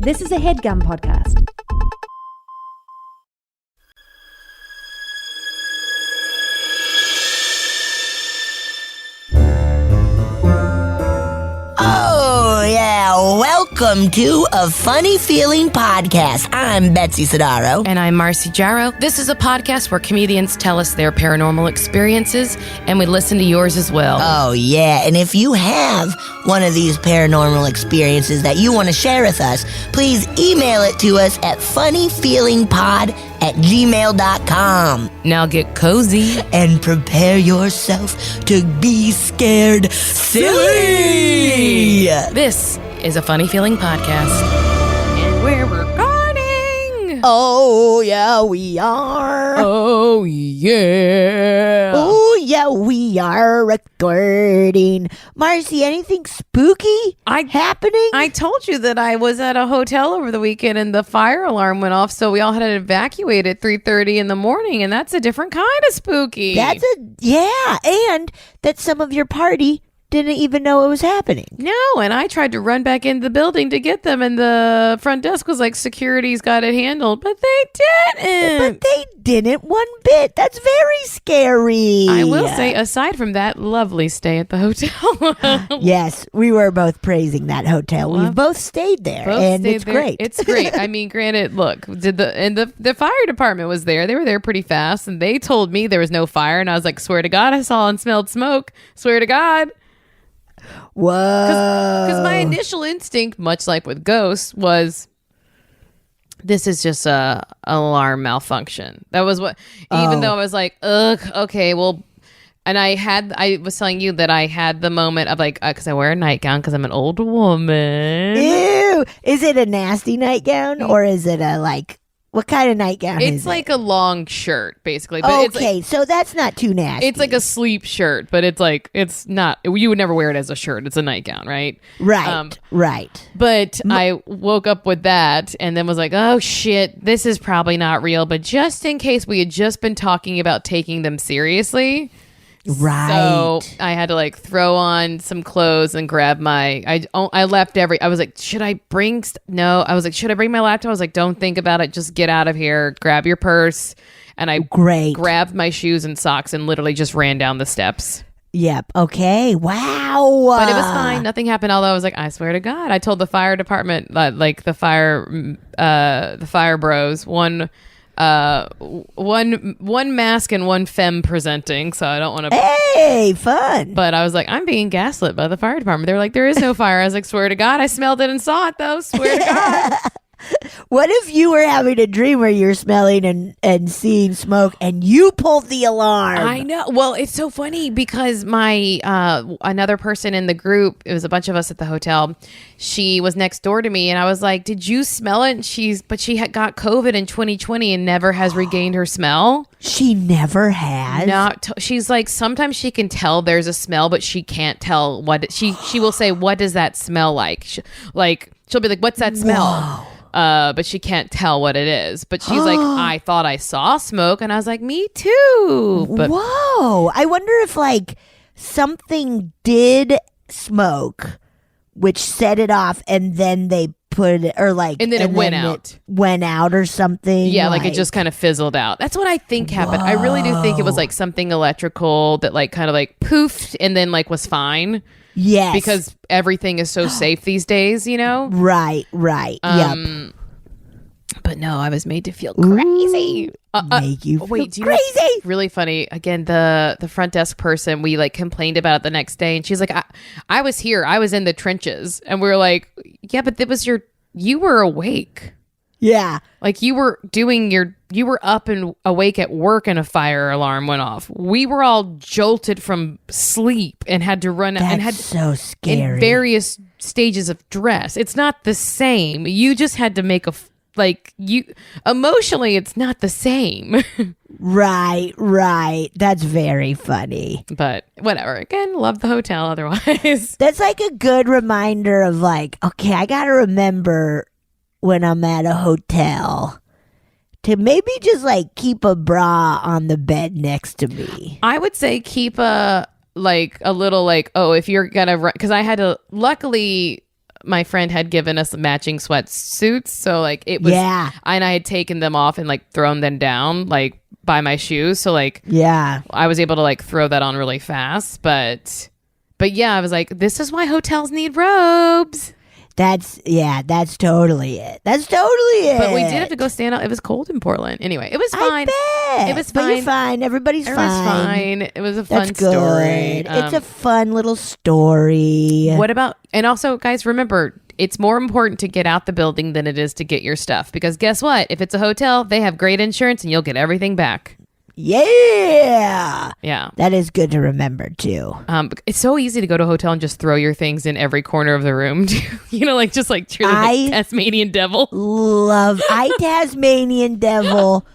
This is a HeadGum podcast. Oh, yeah. Welcome to A Funny Feeling Podcast. I'm Betsy Sidaro. And I'm Marcy Jarrow. This is a podcast where comedians tell us their paranormal experiences, and we listen to yours as well. Oh, yeah. And if you have one of these paranormal experiences that you want to share with us, please email it to us at funnyfeelingpod@gmail.com. Now get cozy. And prepare yourself to be scared silly. This is a Funny Feeling podcast. And we're recording. Oh, yeah, we are. Oh, yeah. Oh, yeah, we are recording. Marcy, anything spooky happening? I told you that I was at a hotel over the weekend and the fire alarm went off, so we all had to evacuate at 3:30 in the morning, and that's a different kind of spooky. And that some of your party didn't even know it was happening. No, and I tried to run back into the building to get them, and the front desk was like, security's got it handled, but they didn't. But they didn't one bit. That's very scary. I will say, aside from that lovely stay at the hotel. Yes, we were both praising that hotel. We've both stayed there, and it's great. It's great. I mean, granted, look, the fire department was there. They were there pretty fast, and they told me there was no fire, and I was like, swear to God, I saw and smelled smoke. Swear to God. Whoa. Because my initial instinct, much like with ghosts, was this is just a alarm malfunction. That was what, even though I was like, ugh, okay, well, and I was telling you that I had the moment of like, because I wear a nightgown because I'm an old woman. Ew. Is it a nasty nightgown or is it a what kind of nightgown is it? It's like a long shirt, basically. But okay, so that's not too nasty. It's like a sleep shirt, but it's not. You would never wear it as a shirt. It's a nightgown, right? Right, right. But I woke up with that and then was like, oh, shit, this is probably not real. But just in case, we had just been talking about taking them seriously. Right. So I had to throw on some clothes and grab I left I was like, should I bring no, I was like, should I bring my laptop? I was like, don't think about it, just get out of here, grab your purse. And I grabbed my shoes and socks and literally just ran down the steps. Yep. Okay. Wow. But it was fine. Nothing happened. Although I was like, I swear to God, I told the fire department, the fire bros, one mask and one femme presenting, so I don't want to. Hey, fun! But I was like, I'm being gaslit by the fire department. They're like, there is no fire. I was like, swear to God, I smelled it and saw it though. Swear to God. What if you were having a dream where you're smelling and seeing smoke and you pulled the alarm? I know. Well, it's so funny because my another person in the group, it was a bunch of us at the hotel, she was next door to me and I was like, did you smell it? And she had got COVID in 2020 and never has regained her smell. She never has? She's like, sometimes she can tell there's a smell, but she can't tell what she will say, what does that smell like? She'll be like, what's that smell? Whoa. But she can't tell what it is. But she's like, I thought I saw smoke. And I was like, me too. But whoa. I wonder if something did smoke, which set it off, and then they put it, or and then it went out. It went out or something. Yeah, it just kind of fizzled out. That's what I think happened. I really do think it was something electrical that kind of poofed and then was fine. Yes. Because everything is so safe these days, you know? Right. Yep. But no, I was made to feel crazy. Make you feel crazy. Really funny. Again, the front desk person, we complained about it the next day, and she's like, I was here. I was in the trenches. And we were like, yeah, but you were awake. Yeah. You were you were up and awake at work and a fire alarm went off. We were all jolted from sleep and had to run That's and had so scary. In various stages of dress. It's not the same. You just had to make emotionally it's not the same. Right. That's very funny. But whatever. Again, love the hotel otherwise. That's a good reminder of okay, I got to remember when I'm at a hotel to maybe just keep a bra on the bed next to me. I would say keep a little if you're gonna run, because I had to, luckily my friend had given us matching sweatsuits. So like it was, Yeah. and I had taken them off and like thrown them down like by my shoes. So like, Yeah. I was able to like throw that on really fast. But yeah, I was like, this is why hotels need robes. That's totally it. That's totally it. But we did have to go stand out. It was cold in Portland. Anyway, it was fine. I bet. It was But you're fine. fine. Everybody's fine. It was a fun That's good. story. It's a fun little story. What about, and also guys, remember, it's more important to get out the building than it is to get your stuff. Because guess what? If it's a hotel, they have great insurance and you'll get everything back. Yeah. Yeah. That is good to remember too. It's so easy to go to a hotel and just throw your things in every corner of the room. You know, like just like truly like Tasmanian devil. Tasmanian devil.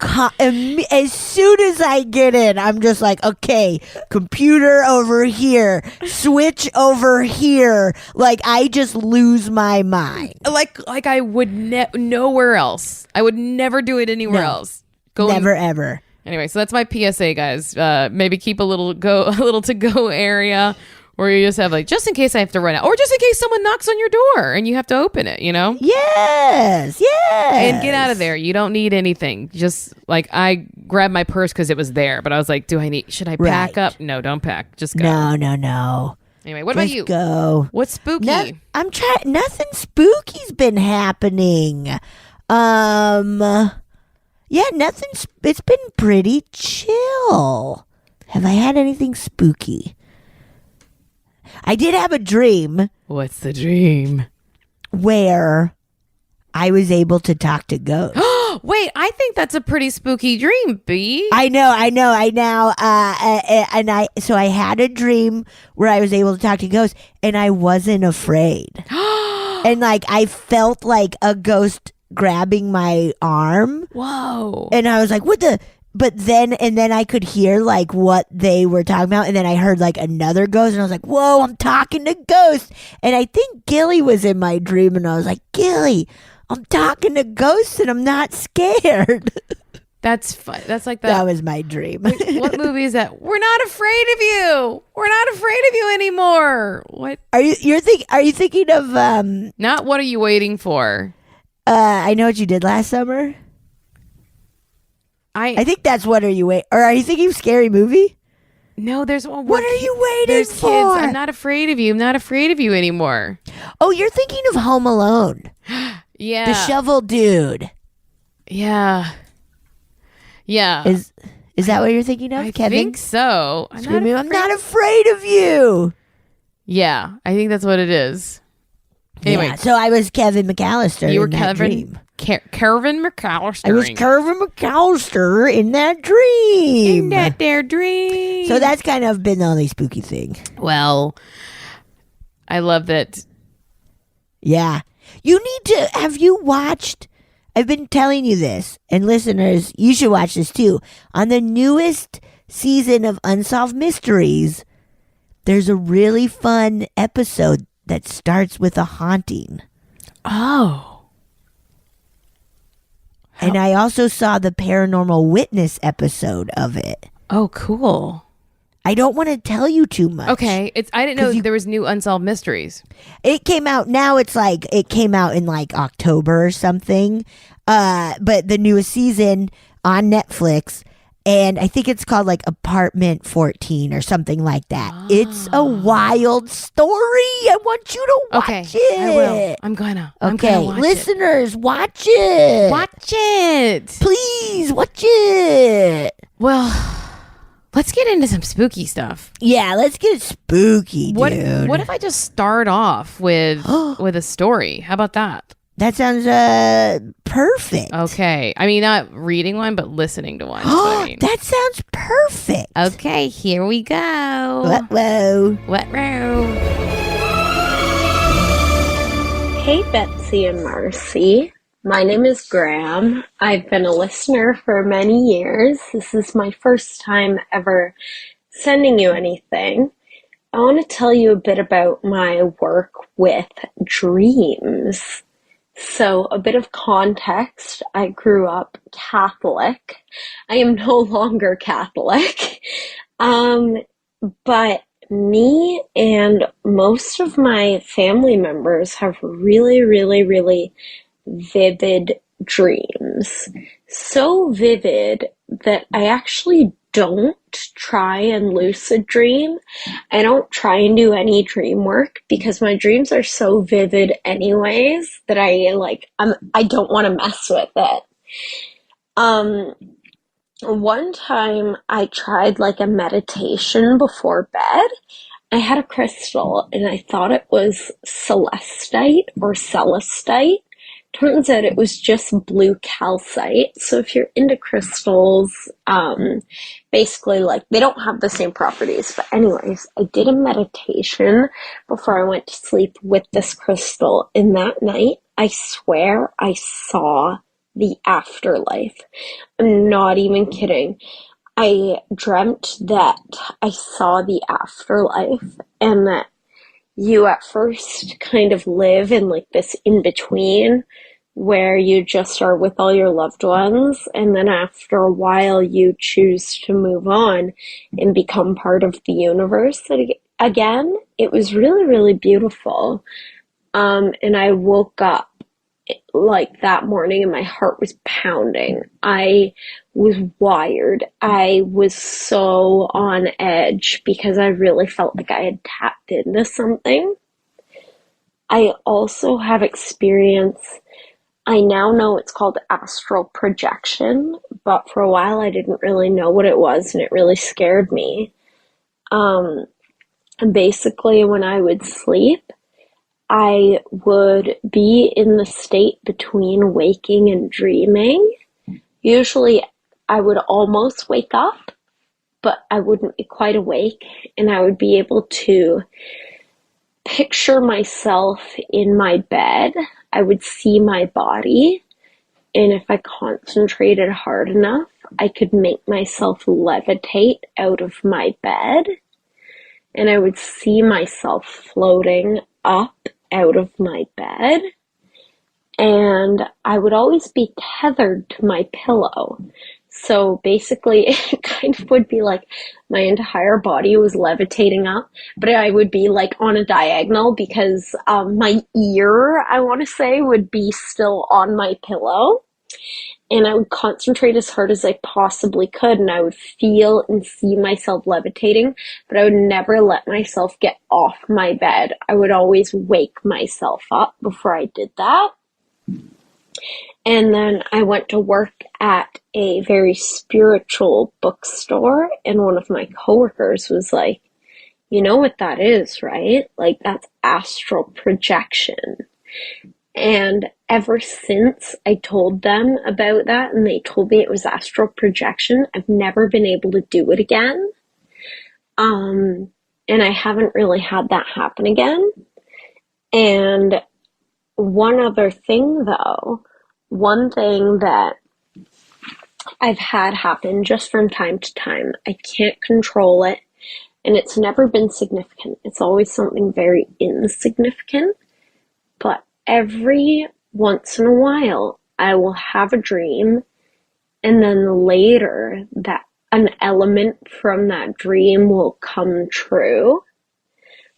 As soon as I get in, I'm just like, okay, computer over here, switch over here. Like I just lose my mind. Like I would nowhere else. I would never do it anywhere else. Never ever. Anyway, so that's my PSA, guys. Maybe keep a little to go area where you just have like, just in case I have to run out, or just in case someone knocks on your door and you have to open it, you know? Yes. And get out of there. You don't need anything. Just like I grabbed my purse because it was there, but I was like, should I pack up? No, don't pack. Just go. No. Anyway, what about you? Go. What's spooky? I'm trying. Nothing spooky's been happening. Yeah, nothing. It's been pretty chill. Have I had anything spooky? I did have a dream. What's the dream? Where I was able to talk to ghosts. Wait, I think that's a pretty spooky dream, B. I know. So I had a dream where I was able to talk to ghosts, and I wasn't afraid. And like I felt like a ghost grabbing my arm. Whoa. And I was like, what the? But then I could hear like what they were talking about. And then I heard like another ghost and I was like, whoa, I'm talking to ghosts. And I think Kelley was in my dream and I was like, Kelley, I'm talking to ghosts and I'm not scared. That's fun. That's like that was my dream. What movie is that? We're not afraid of you. We're not afraid of you anymore. What? Are you thinking of not What Are You Waiting For? I Know What You Did Last Summer. I think that's What Are You Waiting? Or are you thinking of Scary Movie? No, there's one. What are you waiting there's for? Kids. I'm not afraid of you. I'm not afraid of you anymore. Oh, you're thinking of Home Alone. Yeah. The shovel dude. Yeah. Yeah. Is that what you're thinking of, Kevin? I think so. I'm not afraid of you. Yeah, I think that's what it is. Anyway, yeah, so I was Kevin McAllister. You were in that dream. Kevin McAllister. I was Kevin McAllister in that dream. In that there dream. So that's kind of been the only spooky thing. Well, I love that. Yeah. You need to, have you watched, I've been telling you this, and listeners, you should watch this too. On the newest season of Unsolved Mysteries, there's a really fun episode that starts with a haunting. Oh. And I also saw the Paranormal Witness episode of it. Oh, cool. I don't want to tell you too much. Okay. I didn't know there was new Unsolved Mysteries. It came out, now it's like, it came out in like October or something. But the newest season on Netflix, and I think it's called like Apartment 14 or something like that. Oh. It's a wild story. I want you to watch it. I will. I'm gonna watch listeners, watch it. Watch it. Please, watch it. Well, let's get into some spooky stuff. Yeah, let's get spooky, dude. What if I just start off with a story? How about that? That sounds perfect. Okay. I mean, not reading one, but listening to one. I mean. That sounds perfect. Okay, here we go. Whoa. Hey, Betsy and Marcy. My name is Graeme. I've been a listener for many years. This is my first time ever sending you anything. I want to tell you a bit about my work with dreams. So, a bit of context. I grew up Catholic. I am no longer Catholic. But me and most of my family members have really, really, really vivid dreams. So vivid that I actually don't try and lucid dream. I don't try and do any dream work because my dreams are so vivid anyways that I don't want to mess with it. One time I tried like a meditation before bed. I had a crystal and I thought it was celestite or celestite. Turns out it was just blue calcite. So if you're into crystals, basically like they don't have the same properties. But anyways, I did a meditation before I went to sleep with this crystal. And that night, I swear I saw the afterlife. I'm not even kidding. I dreamt that I saw the afterlife and that you at first kind of live in like this in-between where you just are with all your loved ones, and then after a while you choose to move on and become part of the universe again. It was really, really beautiful. And I woke up like that morning and my heart was pounding. I was wired. I was so on edge because I really felt like I had tapped into something. I also have experience, I now know it's called astral projection, but for a while I didn't really know what it was and it really scared me. And basically when I would sleep, I would be in the state between waking and dreaming. Usually I would almost wake up, but I wouldn't be quite awake, and I would be able to picture myself in my bed. I would see my body, and if I concentrated hard enough, I could make myself levitate out of my bed, and I would see myself floating up out of my bed, and I would always be tethered to my pillow. So basically it kind of would be like my entire body was levitating up, but I would be like on a diagonal because my ear, I want to say, would be still on my pillow. And I would concentrate as hard as I possibly could, and I would feel and see myself levitating, but I would never let myself get off my bed. I would always wake myself up before I did that. And then I went to work at a very spiritual bookstore, and one of my coworkers was like, "You know what that is, right? Like, that's astral projection." And ever since I told them about that and they told me it was astral projection, I've never been able to do it again. And I haven't really had that happen again. And one other thing though, one thing that I've had happen just from time to time, I can't control it, and it's never been significant. It's always something very insignificant, but every once in a while, I will have a dream, and then later that an element from that dream will come true,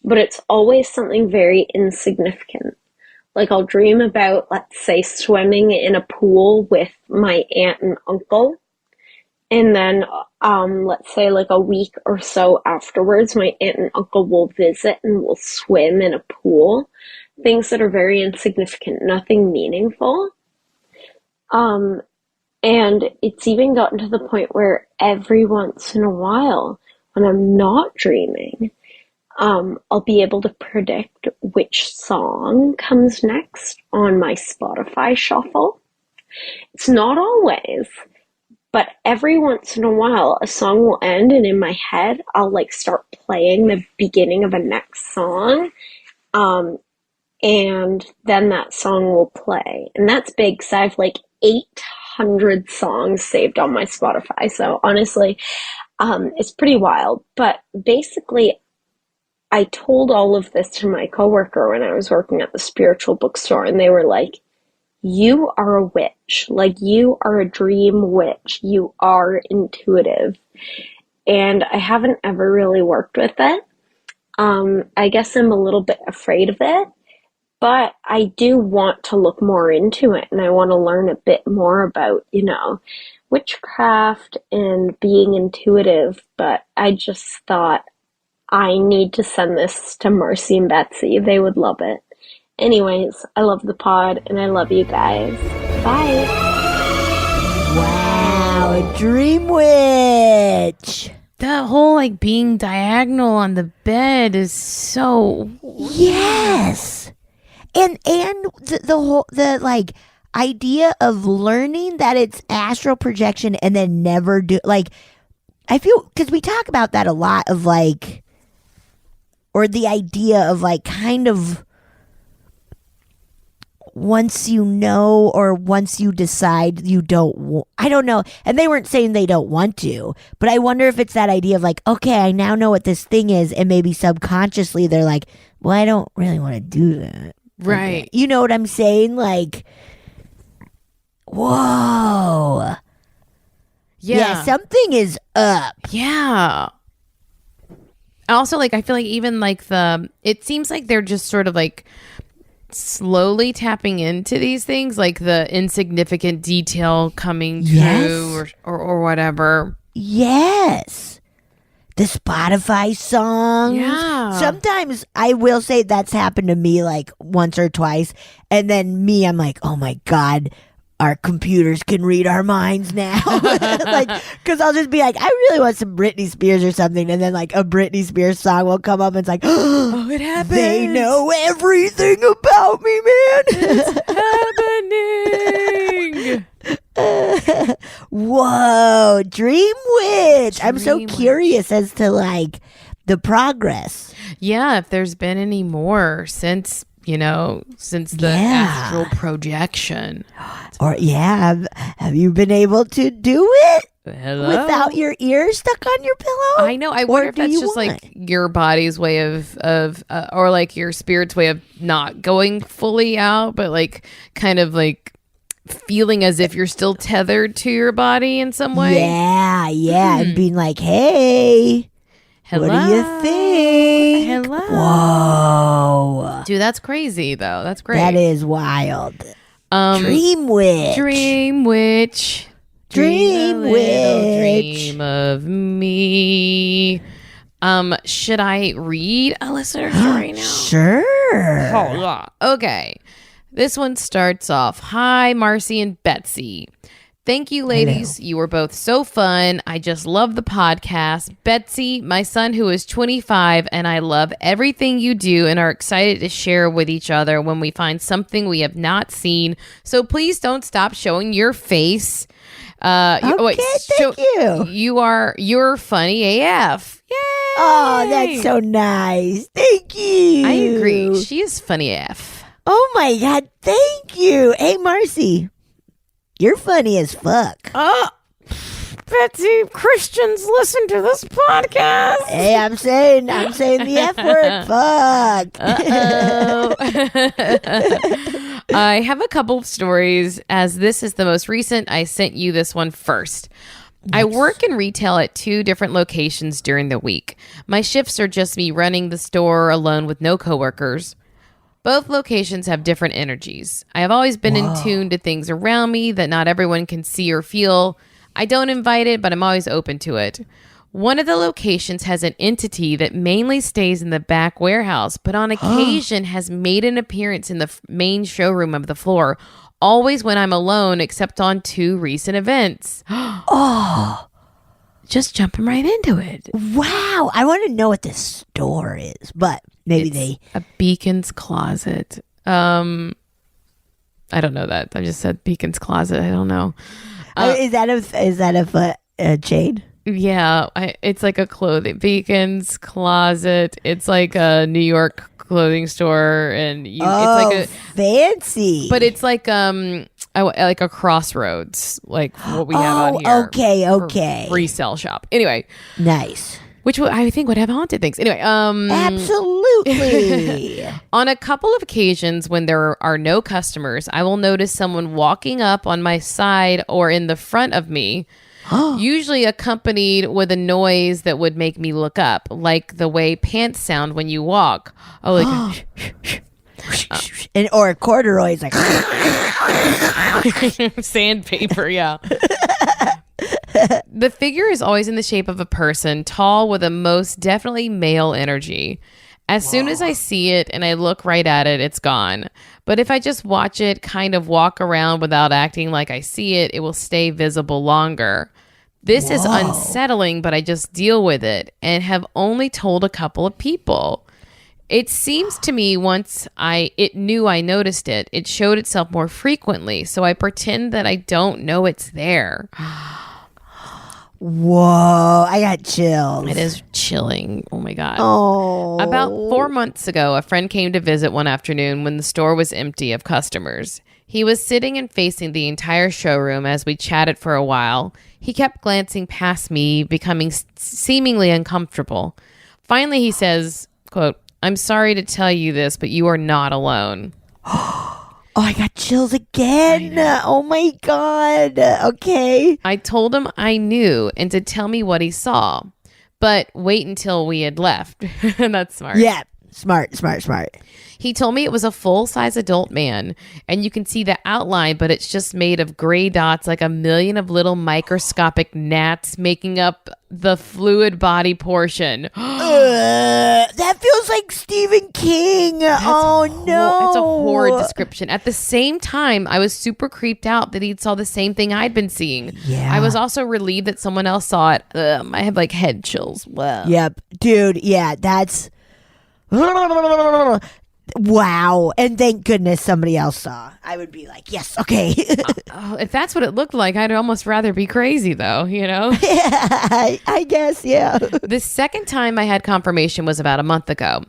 but it's always something very insignificant. Like I'll dream about, let's say, swimming in a pool with my aunt and uncle, and then let's say like a week or so afterwards, my aunt and uncle will visit and we'll swim in a pool. Things that are very insignificant, nothing meaningful. And it's even gotten to the point where every once in a while, when I'm not dreaming, I'll be able to predict which song comes next on my Spotify shuffle. It's not always, but every once in a while, a song will end, and in my head, I'll like start playing the beginning of a next song. And then that song will play. And that's big because I have like 800 songs saved on my Spotify. So honestly, it's pretty wild. But basically, I told all of this to my coworker when I was working at the spiritual bookstore, and they were like, "You are a witch. Like, you are a dream witch. You are intuitive." And I haven't ever really worked with it. I guess I'm a little bit afraid of it, but I do want to look more into it and I want to learn a bit more about, witchcraft and being intuitive. But I just thought I need to send this to Marcy and Betsy. They would love it. Anyways, I love the pod and I love you guys. Bye. Wow, a dream witch. That whole like being diagonal on the bed is so Yes. And the like idea of learning that it's astral projection and then never do, like, I feel, because we talk about that a lot of like, or the idea of like kind of once you know or once you decide you don't I don't know, and they weren't saying they don't want to, but I wonder if it's that idea of like, okay, I now know what this thing is, and maybe subconsciously they're like, well, I don't really want to do that. right. Okay. You know what I'm saying? Like, whoa. Yeah, something is up. Yeah. Also, like, I feel like even like it seems like they're just sort of like slowly tapping into these things, like the insignificant detail coming through or whatever. Yes. The Spotify song. Yeah. Sometimes I will say that's happened to me like once or twice. And then I'm like, oh my God, our computers can read our minds now. Like, because I'll just be like, I really want some Britney Spears or something. And then like a Britney Spears song will come up and it's like, Oh, it happened. they know everything about me, man. It's happening. Whoa, Dream Witch. I'm so Dream curious as to like the progress. Yeah, if there's been any more since the astral projection. Or have you been able to do it Hello? without your ears stuck on your pillow? I know. I wonder if do that's you just want? like your body's way of or like your spirit's way of not going fully out, but like kind of like feeling as if you're still tethered to your body in some way. Yeah, and being like, hey, Hello? what do you think? Hello. Whoa. Dude, that's crazy though. That's great. That is wild. Dream Dream Witch. Dream witch. Dream a little witch. Dream of me. Should I read a listener story now? Sure. Hold on. Okay. This one starts off. Hi, Marcy and Betsy. Thank you, ladies. You were both so fun. I just love the podcast. Betsy, my son who is 25, and I love everything you do and are excited to share with each other when we find something we have not seen. So please don't stop showing your face. Thank you. You're funny AF. Yay! Oh, that's so nice. Thank you. I agree. She is funny AF. Oh my God, thank you. Hey, Marcy, you're funny as fuck. Oh, Betsy, Christians listen to this podcast. Hey, I'm saying the F word. Fuck. I have a couple of stories, as this is the most recent. I sent you this one first. I work in retail at 2 different locations during the week. My shifts are just me running the store alone with no coworkers. Both locations have different energies. I have always been in tune to things around me that not everyone can see or feel. I don't invite it, but I'm always open to it. One of the locations has an entity that mainly stays in the back warehouse, but on occasion has made an appearance in the main showroom of the floor, always when I'm alone, except on 2 recent events. Oh, Just jumping right into it. wow. I want to know what this store is, but maybe A Beacon's Closet. I don't know that. I just said Beacon's Closet. I don't know. is that a chain? Yeah, it's like a clothing Beacon's Closet. It's like a New York clothing store, and it's like a fancy. but it's like like a Crossroads, like what we have out here. Okay. Resale shop. Anyway, Nice. which I think would have haunted things. Anyway, Absolutely. on a couple of occasions when there are no customers, I will notice someone walking up on my side or in the front of me. usually accompanied with a noise that would make me look up, like the way pants sound when you walk. Oh, like or corduroys, like sandpaper, yeah. The figure is always in the shape of a person, tall with a most definitely male energy. As soon as I see it and I look right at it, it's gone. But if I just watch it kind of walk around without acting like I see it, it will stay visible longer. This is unsettling, but I just deal with it and have only told a couple of people. It seems to me once it knew I noticed it, it showed itself more frequently, so I pretend that I don't know it's there. Whoa, I got chills. It is chilling. Oh my God. Oh. About 4 months ago, a friend came to visit one afternoon when the store was empty of customers. He was sitting and facing the entire showroom as we chatted for a while. He kept glancing past me, becoming seemingly uncomfortable. Finally, he says, quote, "I'm sorry to tell you this, but you are not alone." Oh, I got chills again. Oh my God. Okay. I told him I knew and to tell me what he saw, but wait until we had left. That's smart. Yeah. Smart. He told me it was a full-size adult man, and you can see the outline, but it's just made of gray dots like a million of little microscopic gnats making up the fluid body portion. That feels like Stephen King. No. It's a horrid description. At the same time, I was super creeped out that he saw the same thing I'd been seeing. Yeah. I was also relieved that someone else saw it. I have like head chills. Wow. Yep. Dude, yeah, that's... Wow. And thank goodness somebody else saw. I would be like, yes, okay. If that's what it looked like, I'd almost rather be crazy though, you know? Yeah, I guess, yeah. The second time I had confirmation was about a month ago.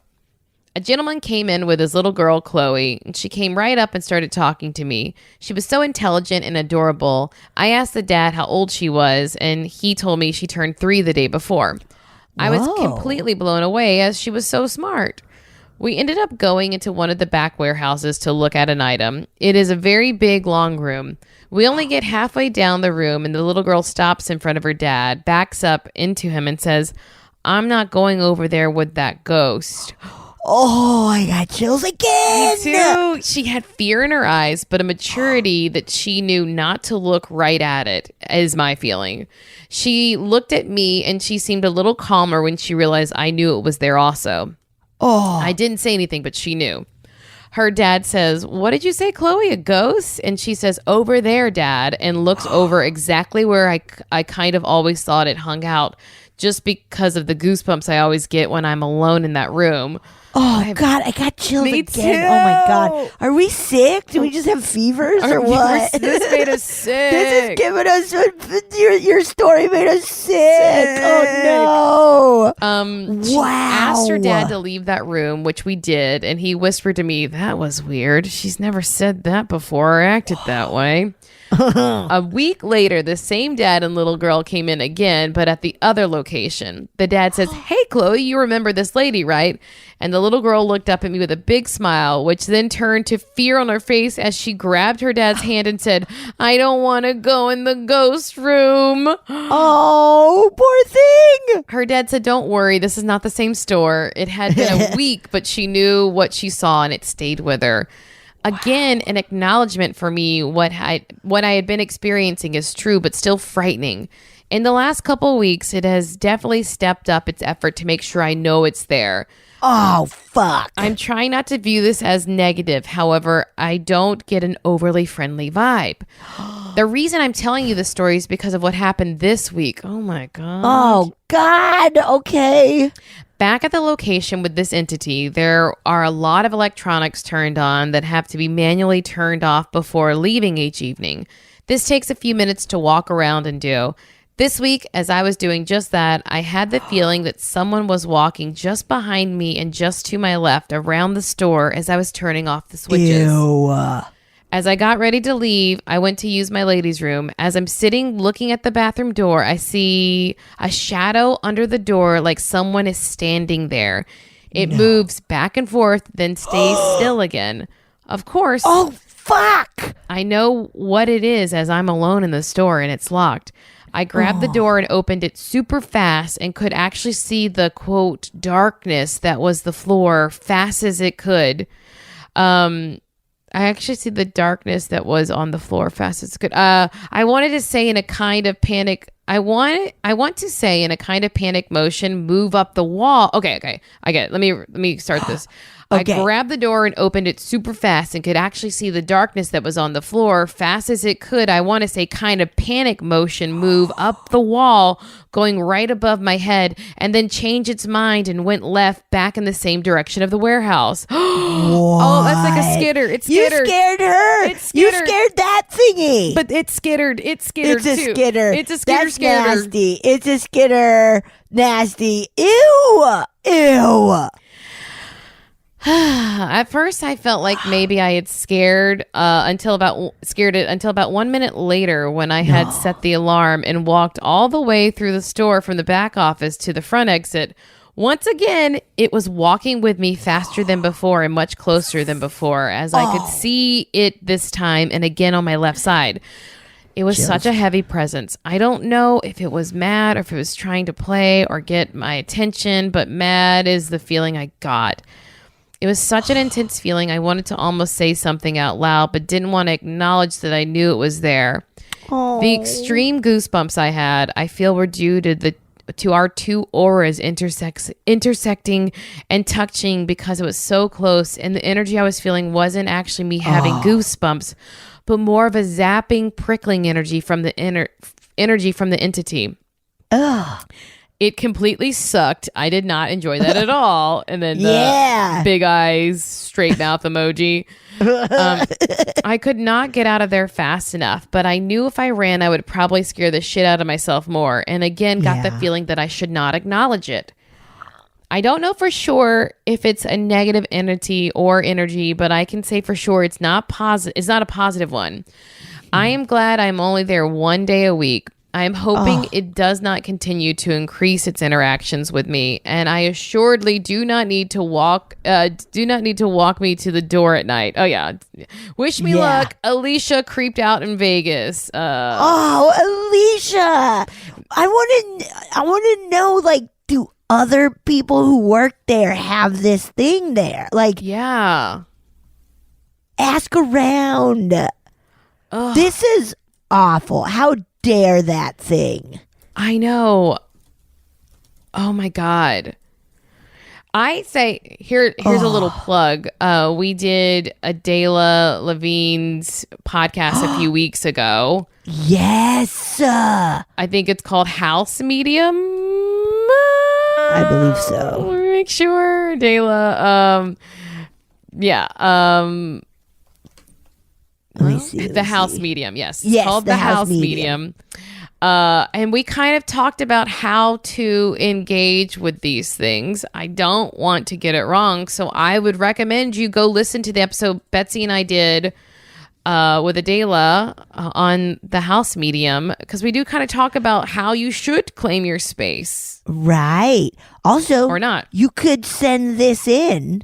A gentleman came in with his little girl, Chloe, and she came right up and started talking to me. She was so intelligent and adorable. I asked the dad how old she was, and he told me she turned 3 the day before. I was completely blown away as she was so smart. We ended up going into one of the back warehouses to look at an item. It is a very big, long room. We only get halfway down the room, and the little girl stops in front of her dad, backs up into him, and says, "I'm not going over there with that ghost." Oh, I got chills again. Me too. She had fear in her eyes, but a maturity that she knew not to look right at it, is my feeling. She looked at me, and she seemed a little calmer when she realized I knew it was there also. Oh. I didn't say anything, but she knew. Her dad says, "What did you say, Chloe? A ghost?" And she says, "Over there, Dad," and looks over exactly where I kind of always thought it hung out, just because of the goosebumps I always get when I'm alone in that room. Oh, God, I got chills Me again. too. Oh, my God. Are we sick? Do we just have fevers or what? This made us sick. This is giving us, your story made us sick. Oh, no. She Wow. asked her dad to leave that room, which we did, and he whispered to me, "That was weird. She's never said that before or acted that way." A week later, the same dad and little girl came in again, but at the other location. The dad says, "Hey, Chloe, you remember this lady, right?" And the little girl looked up at me with a big smile, which then turned to fear on her face as she grabbed her dad's hand and said, "I don't want to go in the ghost room." Oh, poor thing. Her dad said, "Don't worry, this is not the same store." It had been a week, but she knew what she saw and it stayed with her. Again, an acknowledgement for me what I had been experiencing is true, but still frightening. In the last couple of weeks, it has definitely stepped up its effort to make sure I know it's there. Oh, fuck. I'm trying not to view this as negative. However, I don't get an overly friendly vibe. The reason I'm telling you this story is because of what happened this week. Oh my God. Oh, God. Okay. Back at the location with this entity, there are a lot of electronics turned on that have to be manually turned off before leaving each evening. This takes a few minutes to walk around and do. This week, as I was doing just that, I had the feeling that someone was walking just behind me and just to my left around the store as I was turning off the switches. Ew. As I got ready to leave, I went to use my ladies' room. As I'm sitting looking at the bathroom door, I see a shadow under the door like someone is standing there. It moves back and forth, then stays still again. Of course. Oh, fuck. I know what it is as I'm alone in the store and it's locked. I grabbed the door and opened it super fast and could actually see the, quote, darkness that was the floor fast as it could. I actually see the darkness that was on the floor fast as it could. I wanted to say in a kind of panic. I want to say in a kind of panic motion, move up the wall. Okay. I get it. Let me start this. Okay. I grabbed the door and opened it super fast and could actually see the darkness that was on the floor fast as it could. I want to say kind of panic motion, move up the wall, going right above my head, and then change its mind and went left back in the same direction of the warehouse. Oh, that's like a skitter. It skittered. You scared her. It skittered. You scared that thingy. But it skittered. It skittered It's a too. skitter. It's a skitter. That's nasty. It's a skitter. Nasty. Ew. At first, I felt like maybe I had scared it until about 1 minute later when I had set the alarm and walked all the way through the store from the back office to the front exit. Once again, it was walking with me faster than before and much closer than before, as I could see it this time and again on my left side. It was such a heavy presence. I don't know if it was mad or if it was trying to play or get my attention, but mad is the feeling I got. It was such an intense feeling. I wanted to almost say something out loud, but didn't want to acknowledge that I knew it was there. The extreme goosebumps I had, I feel were due to our two auras intersecting and touching because it was so close, and the energy I was feeling wasn't actually me having goosebumps, but more of a zapping, prickling energy from the entity. Ugh. It completely sucked. I did not enjoy that at all. And then the big eyes, straight mouth emoji. I could not get out of there fast enough, but I knew if I ran, I would probably scare the shit out of myself more. And again, got the feeling that I should not acknowledge it. I don't know for sure if it's a negative entity or energy, but I can say for sure it's not positive. It's not a positive one. I am glad I'm only there 1 day a week. I am hoping it does not continue to increase its interactions with me, and I assuredly do not need to walk me to the door at night. Oh yeah, wish me luck. Alecia creeped out in Vegas. Alecia, I want to know, like, do other people who work there have this thing there? Like, yeah, ask around. This is awful. How dare that thing? I know. Oh my God. I say here's a little plug. We did Adela Levine's podcast a few weeks ago. Yes. I think it's called House Medium. I believe so. Make sure, Adela. Let me see. The House Medium, yes. Yes, called the House Medium. And we kind of talked about how to engage with these things. I don't want to get it wrong, so I would recommend you go listen to the episode Betsy and I did with Adela on the House Medium, because we do kind of talk about how you should claim your space. Right. Also, or not. You could send this in,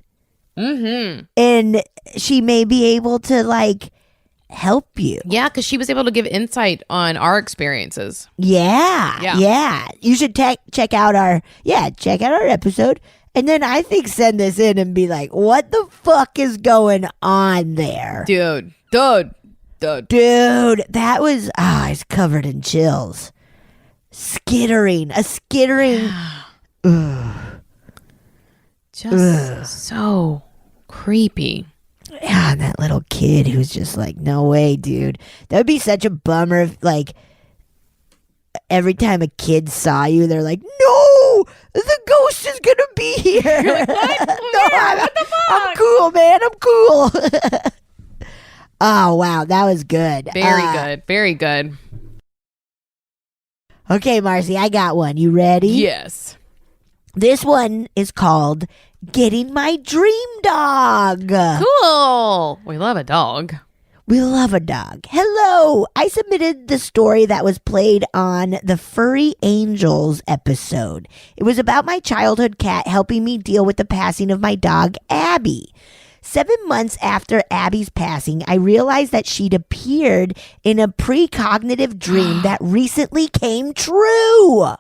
and she may be able to, like, help you. Yeah, because she was able to give insight on our experiences. Yeah. You should check out our episode, and then I think send this in and be like, what the fuck is going on there? Dude. That was, I was covered in chills. A skittering. Just so creepy. Yeah, and that little kid who's just like, no way, dude. That would be such a bummer if, like, every time a kid saw you, they're like, no, the ghost is gonna be here. You're like, what? What the fuck? I'm cool, man. I'm cool. Oh, wow. That was good. Very good. Okay, Marcy, I got one. You ready? Yes. This one is called Getting My Dream Dog. Cool. We love a dog. We love a dog. Hello. I submitted the story that was played on the Furry Angels episode. It was about my childhood cat helping me deal with the passing of my dog, Abby. 7 months after Abby's passing, I realized that she'd appeared in a precognitive dream that recently came true.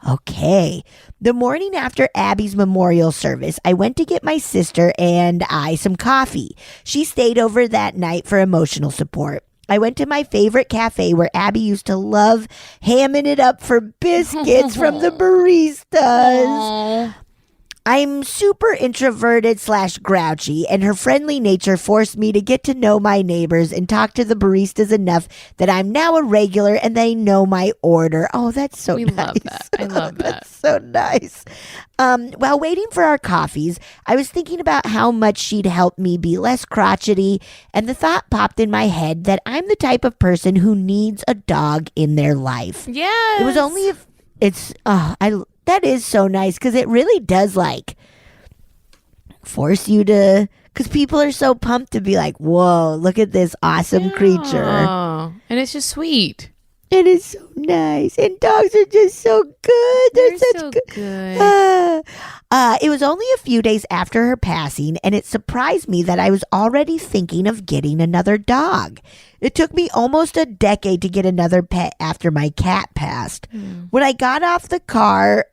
Okay. The morning after Abby's memorial service, I went to get my sister and I some coffee. She stayed over that night for emotional support. I went to my favorite cafe where Abby used to love hamming it up for biscuits from the baristas. Aww. I'm super introverted / grouchy, and her friendly nature forced me to get to know my neighbors and talk to the baristas enough that I'm now a regular and they know my order. Oh, that's so nice. Love that. I love that. That's so nice. While waiting for our coffees, I was thinking about how much she'd helped me be less crotchety, and the thought popped in my head that I'm the type of person who needs a dog in their life. Yes. It was only if that is so nice because it really does like force you to, because people are so pumped to be like, whoa, look at this awesome creature. And it's just sweet. It is so nice. And dogs are just so good. They're such so good. It was only a few days after her passing, and it surprised me that I was already thinking of getting another dog. It took me almost a decade to get another pet after my cat passed. When I got out of the car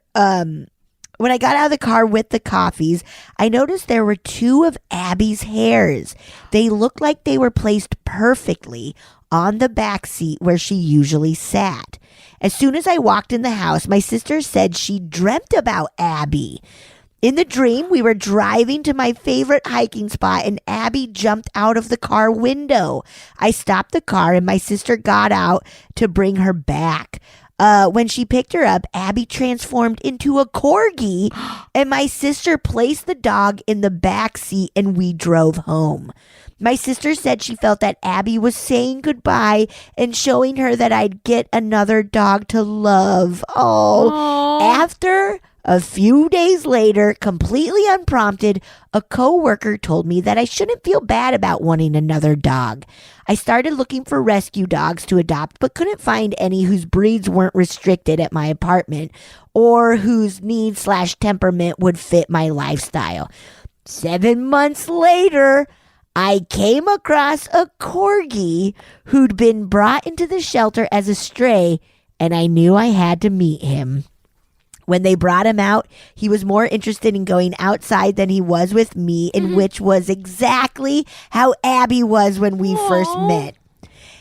with the coffees, I noticed there were 2 of Abby's hairs. They looked like they were placed perfectly on the back seat where she usually sat. As soon as I walked in the house, my sister said she dreamt about Abby. In the dream, we were driving to my favorite hiking spot and Abby jumped out of the car window. I stopped the car and my sister got out to bring her back. When she picked her up, Abby transformed into a corgi, and my sister placed the dog in the back seat and we drove home. My sister said she felt that Abby was saying goodbye and showing her that I'd get another dog to love. Oh, after a few days later, completely unprompted, a coworker told me that I shouldn't feel bad about wanting another dog. I started looking for rescue dogs to adopt, but couldn't find any whose breeds weren't restricted at my apartment or whose needs / temperament would fit my lifestyle. 7 months later, I came across a corgi who'd been brought into the shelter as a stray, and I knew I had to meet him. When they brought him out, he was more interested in going outside than he was with me, in which was exactly how Abby was when we first met.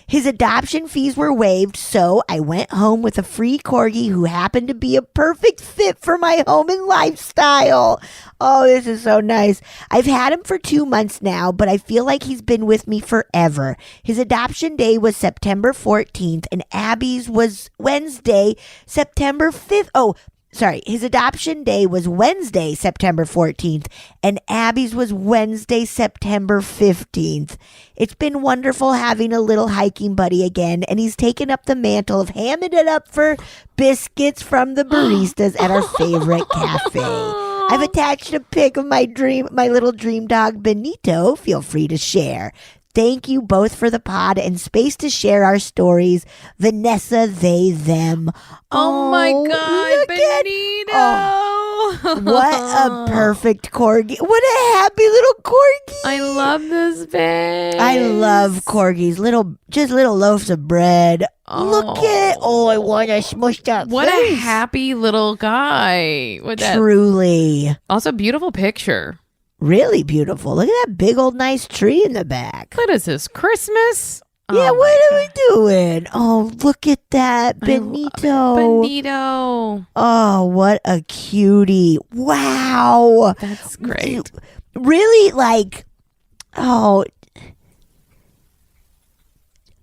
His adoption fees were waived, so I went home with a free corgi who happened to be a perfect fit for my home and lifestyle. Oh, this is so nice. I've had him for 2 months now, but I feel like he's been with me forever. His adoption day was September 14th, and Abby's was Wednesday, September 5th. His adoption day was Wednesday, September 14th, and Abby's was Wednesday, September 15th. It's been wonderful having a little hiking buddy again, and he's taken up the mantle of hamming it up for biscuits from the baristas at our favorite cafe. I've attached a pic of my little dream dog, Benito. Feel free to share. Thank you both for the pod and space to share our stories. Vanessa, they, them. Oh my God, Benito. What a perfect corgi. What a happy little corgi. I love this face. I love corgis. Just little loaves of bread. Look at I want to smush that What face. a happy little guy. Truly. Also, beautiful picture. Really beautiful. Look at that big old nice tree in the back. What is this, Christmas? Yeah, what are we doing? Oh, look at that. Benito. Benito. Oh, what a cutie. Wow. That's great. Really, like all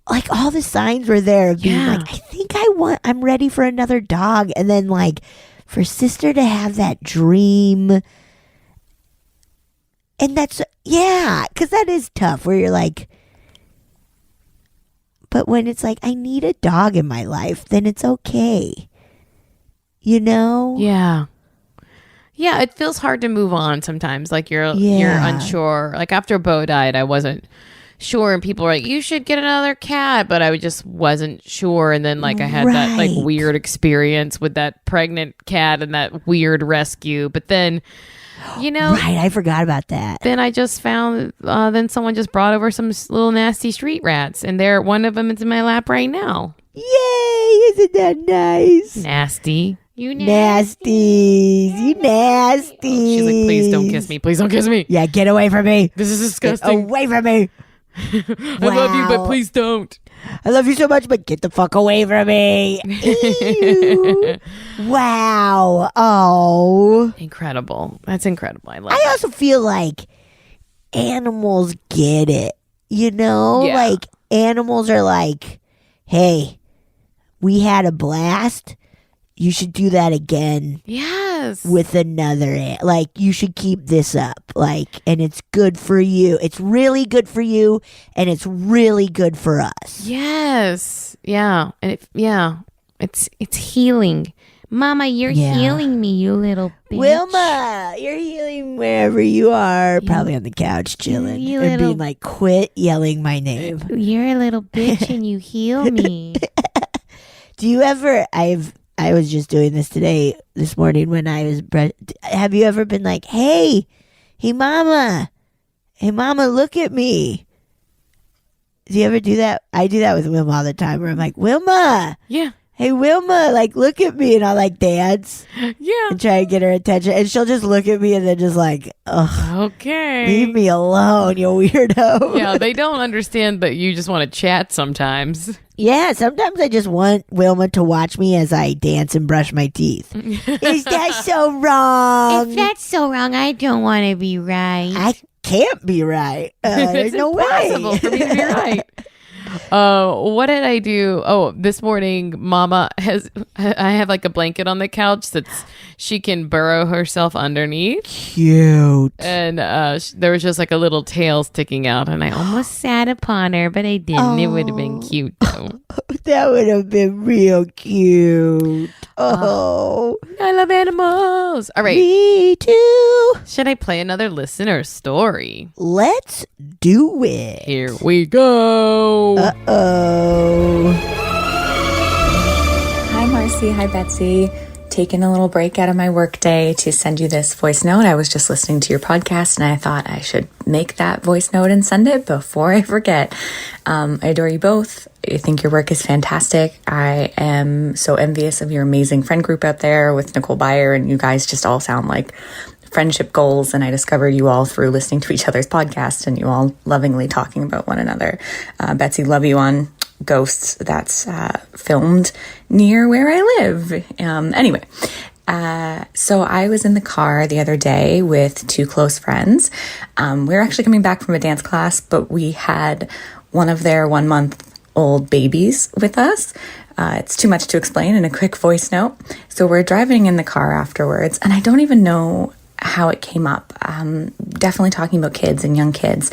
the signs were there of being like, I think I'm ready for another dog. And then like for sister to have that dream. And that's, because that is tough where you're like, but when it's like, I need a dog in my life, then it's okay. You know? Yeah. Yeah, it feels hard to move on sometimes. Like you're unsure. Like after Bo died, I wasn't sure. And people were like, you should get another cat. But I just wasn't sure. And then like I had that like weird experience with that pregnant cat and that weird rescue. But then Right, I forgot about that. Then I just found, then someone just brought over some little nasty street rats, and one of them is in my lap right now. Yay! Isn't that nice? Nasty. You Nasties. You nasty. She's like, please don't kiss me. Please don't kiss me. Yeah, get away from me. This is Get disgusting. away from me. I love you, but please don't. I love you so much, but get the fuck away from me. Ew. Wow. Oh. Incredible. That's incredible. I love I it. also feel like animals get it. Yeah. Like animals are like, hey, we had a blast. You should do that again Yes. with another. Like, you should keep this up. Like, and it's good for you. It's really good for you, and it's really good for us. Yes. Yeah. And it's healing. Mama, you're healing me, you little bitch. Wilma, you're healing wherever you are. Probably on the couch chilling. You and little- being like, quit yelling my name. You're a little bitch and you heal me. Do you ever, I was just doing this this morning when I was, have you ever been like, hey mama, look at me? Do you ever do that? I do that with Wilma all the time where I'm like, Wilma, Yeah. hey Wilma, like look at me, and I'll like dance Yeah. and try to get her attention, and she'll just look at me and then just like, ugh, Okay. leave me alone, you weirdo. Yeah, they don't understand, but you just want to chat sometimes. Yeah, sometimes I just want Wilma to watch me as I dance and brush my teeth. Is that so wrong? If that's so wrong, I don't want to be right. I can't be right. There's It's no impossible way. for me to be right. What did I do? Oh, this morning, Mama I have like a blanket on the couch she can burrow herself underneath. Cute. And there was just like a little tail sticking out, and I almost sat upon her, but I didn't. It would have been cute though. That would have been real cute. Oh, I love animals. All right. me too. Should I play another listener story? Let's do it. Here we go. Uh-oh. Hi, Marcy. Hi, Betsy. Taking a little break out of my workday to send you this voice note. I was just listening to your podcast and I thought I should make that voice note and send it before I forget. I adore you both. I think your work is fantastic. I am so envious of your amazing friend group out there with Nicole Byer, and you guys just all sound like friendship goals. And I discovered you all through listening to each other's podcast and you all lovingly talking about one another. Betsy, love you on Ghosts. That's filmed near where I live. Anyway, so I was in the car the other day with two close friends. We were actually coming back from a dance class, but we had one of their 1-month-old babies with us. It's too much to explain in a quick voice note. So we're driving in the car afterwards, and I don't even know how it came up. Definitely talking about kids and young kids.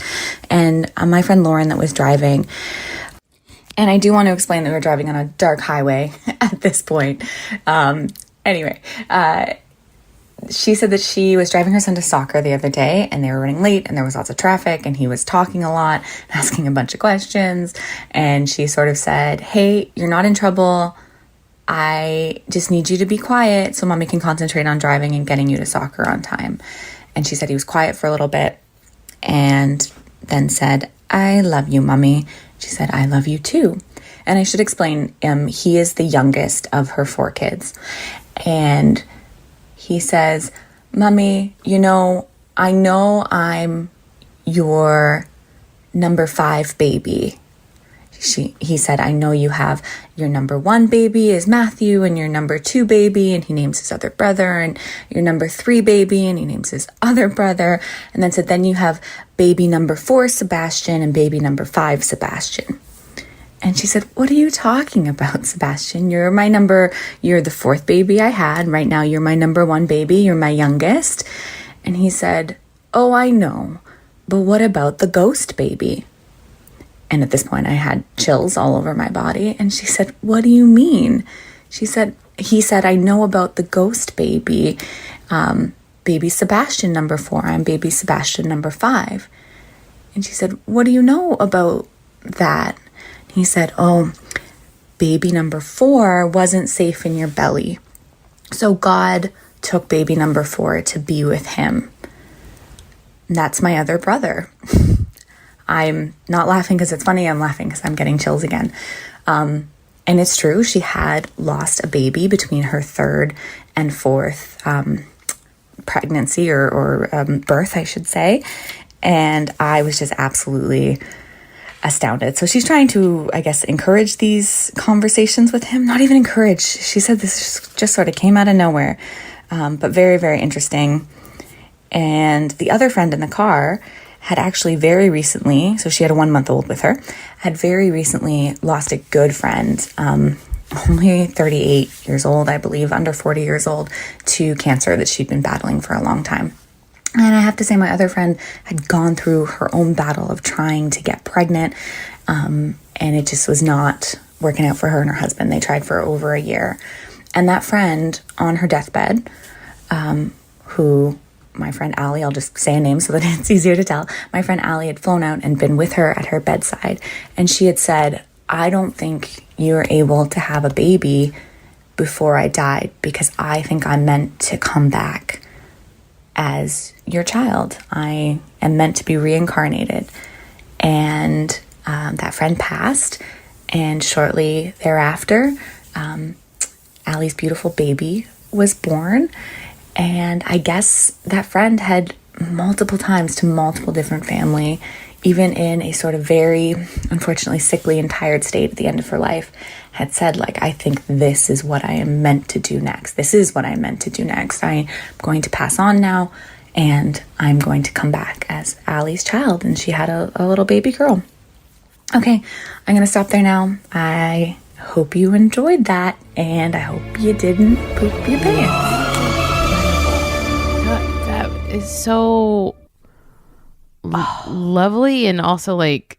And my friend Lauren that was driving, and I do want to explain that we're driving on a dark highway at this point. Anyway, she said that she was driving her son to soccer the other day and they were running late and there was lots of traffic and he was talking a lot, asking a bunch of questions. And she sort of said, hey, you're not in trouble. I just need you to be quiet so mommy can concentrate on driving and getting you to soccer on time. And she said he was quiet for a little bit and then said, I love you, mommy. She said, I love you too. And I should explain, he is the youngest of her 4 kids. And he says, mommy, I know I'm your number 5 baby. He said, I know you have your number 1 baby is Matthew and your number 2 baby, and he names his other brother, and your number 3 baby, and he names his other brother, and then said, then you have baby number 4, Sebastian, and baby number 5, Sebastian. And she said, what are you talking about, Sebastian? You're the 4th baby I had. Right now, you're my number 1 baby. You're my youngest. And he said, oh, I know. But what about the ghost baby? And at this point, I had chills all over my body. And she said, what do you mean? He said, I know about the ghost baby. Baby Sebastian number 4. I'm baby Sebastian number 5. And she said, what do you know about that? He said, oh, baby number 4 wasn't safe in your belly. So God took baby number 4 to be with him. that's my other brother. I'm not laughing because it's funny. I'm laughing because I'm getting chills again. And it's true. She had lost a baby between her third and fourth pregnancy or birth, I should say. And I was just absolutely astounded. So she's trying to, I guess, encourage these conversations with him. Not even encourage. She said this just sort of came out of nowhere. But very, very interesting. And the other friend in the car had actually very recently, so she had a 1-month-old with her, had very recently lost a good friend, only 38 years old, I believe, under 40 years old, to cancer that she'd been battling for a long time. And I have to say, my other friend had gone through her own battle of trying to get pregnant, and it just was not working out for her and her husband. They tried for over a year. And that friend on her deathbed, who my friend Allie, I'll just say a name so that it's easier to tell. My friend Allie had flown out and been with her at her bedside. And she had said, I don't think you're able to have a baby before I died because I think I'm meant to come back as your child. I am meant to be reincarnated. And that friend passed. And shortly thereafter, Allie's beautiful baby was born. And I guess that friend had multiple times to multiple different family, even in a sort of very, unfortunately, sickly and tired state at the end of her life, had said, like, I think this is what I am meant to do next. This is what I'm meant to do next. I'm going to pass on now, and I'm going to come back as Allie's child. And she had a little baby girl. Okay, I'm going to stop there now. I hope you enjoyed that, and I hope you didn't poop your pants. That is so lovely and also like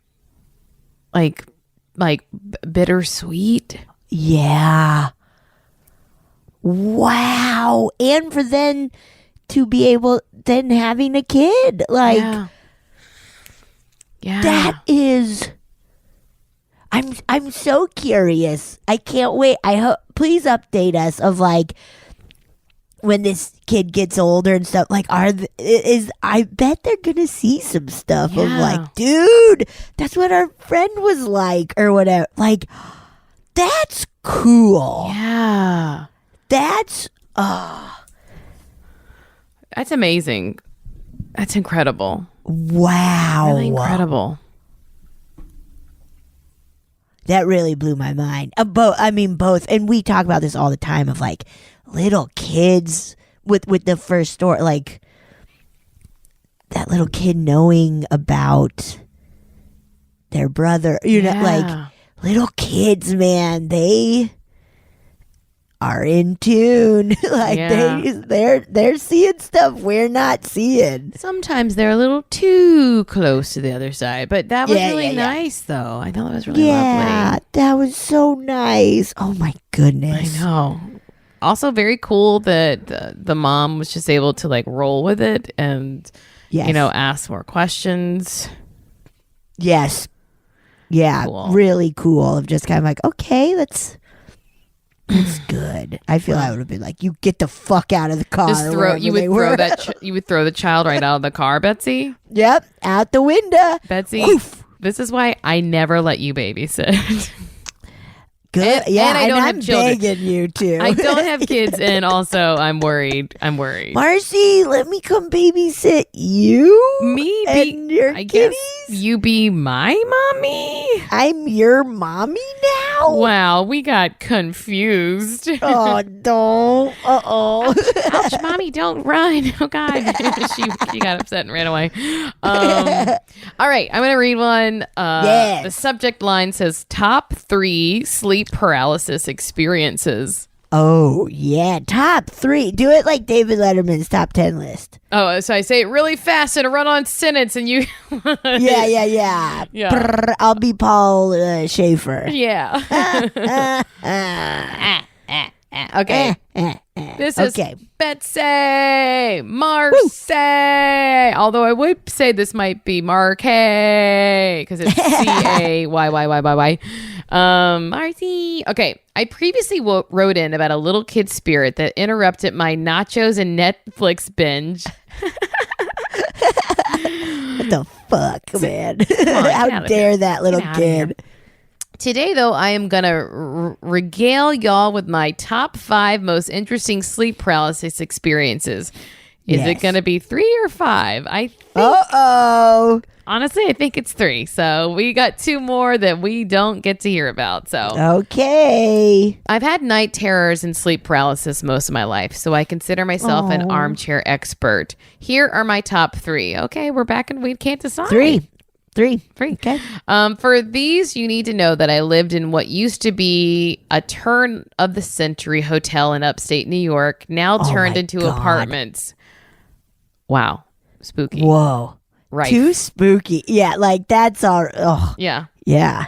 bittersweet. Yeah. Wow. And for then to be able, then having a kid. Like, yeah. That is, I'm so curious. I can't wait. I hope, please update us of like, when this kid gets older and stuff, like, I bet they're gonna see some stuff of like, dude, that's what our friend was like, or whatever. Like, that's cool. Yeah. That's amazing. That's incredible. wow. Really incredible. That really blew my mind. Both, and we talk about this all the time of like little kids with the first story, like that little kid knowing about their brother, like little kids, man, they are in tune. Like they're seeing stuff we're not seeing. Sometimes they're a little too close to the other side, but that was really nice though. I thought that was really lovely. That was so nice. Oh my goodness. I know. Also very cool that the mom was just able to like roll with it and ask more questions. Yes. Yeah, cool. Really cool. Of just kind of like, okay, that's good. I feel I would have been like, you get the fuck out of the car. You would throw the child right out of the car, Betsy. Yep, out the window. Betsy, this is why I never let you babysit. Good. And I don't have I'm children. begging you to. I don't have kids, and also I'm worried. Marcy, let me come babysit you. Me and your I kitties. Guess you be my mommy. I'm your mommy now. Wow, we got confused. Oh no! Ouch, mommy, don't run! Oh God, she got upset and ran away. All right, I'm gonna read one. Yes. The subject line says top 3 sleep paralysis experiences. Oh yeah, top 3. Do it like David Letterman's top 10 list. Oh, so I say it really fast in a run-on sentence, and you. Yeah. Brr, I'll be Paul Schaefer. Yeah. Okay. This is Betsy Marcy. Although I would say this might be Markay because it's Cayyyy. Marcy. Okay. I previously wrote in about a little kid spirit that interrupted my nachos and Netflix binge. What the fuck, man? on, get How out of dare here. that little Get outta here. kid? Today, though, I am going to regale y'all with my top 5 most interesting sleep paralysis experiences. Is it Yes. going to be 3 or 5? I think, Uh-oh. honestly, I think it's 3. So we got 2 more that we don't get to hear about. So Okay. I've had night terrors and sleep paralysis most of my life, so I consider myself an armchair expert. Here are my top 3. Okay, we're back and we can't decide. 3. Okay. For these, you need to know that I lived in what used to be a turn of the century hotel in upstate New York, now turned my into God. apartments. Wow. Spooky. Whoa. Right. Too spooky. Yeah, like that's our. Oh, Yeah. yeah.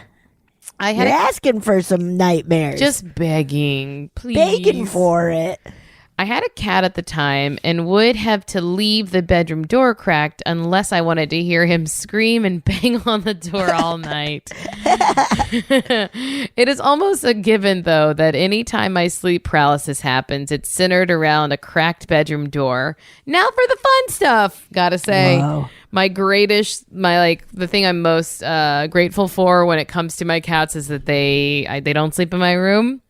I had You're asking for some nightmares. just begging, please. begging for it. I had a cat at the time and would have to leave the bedroom door cracked unless I wanted to hear him scream and bang on the door all night. It is almost a given, though, that anytime my sleep paralysis happens, it's centered around a cracked bedroom door. Now for the fun stuff. Gotta say, Whoa. the thing I'm most grateful for when it comes to my cats is that they don't sleep in my room.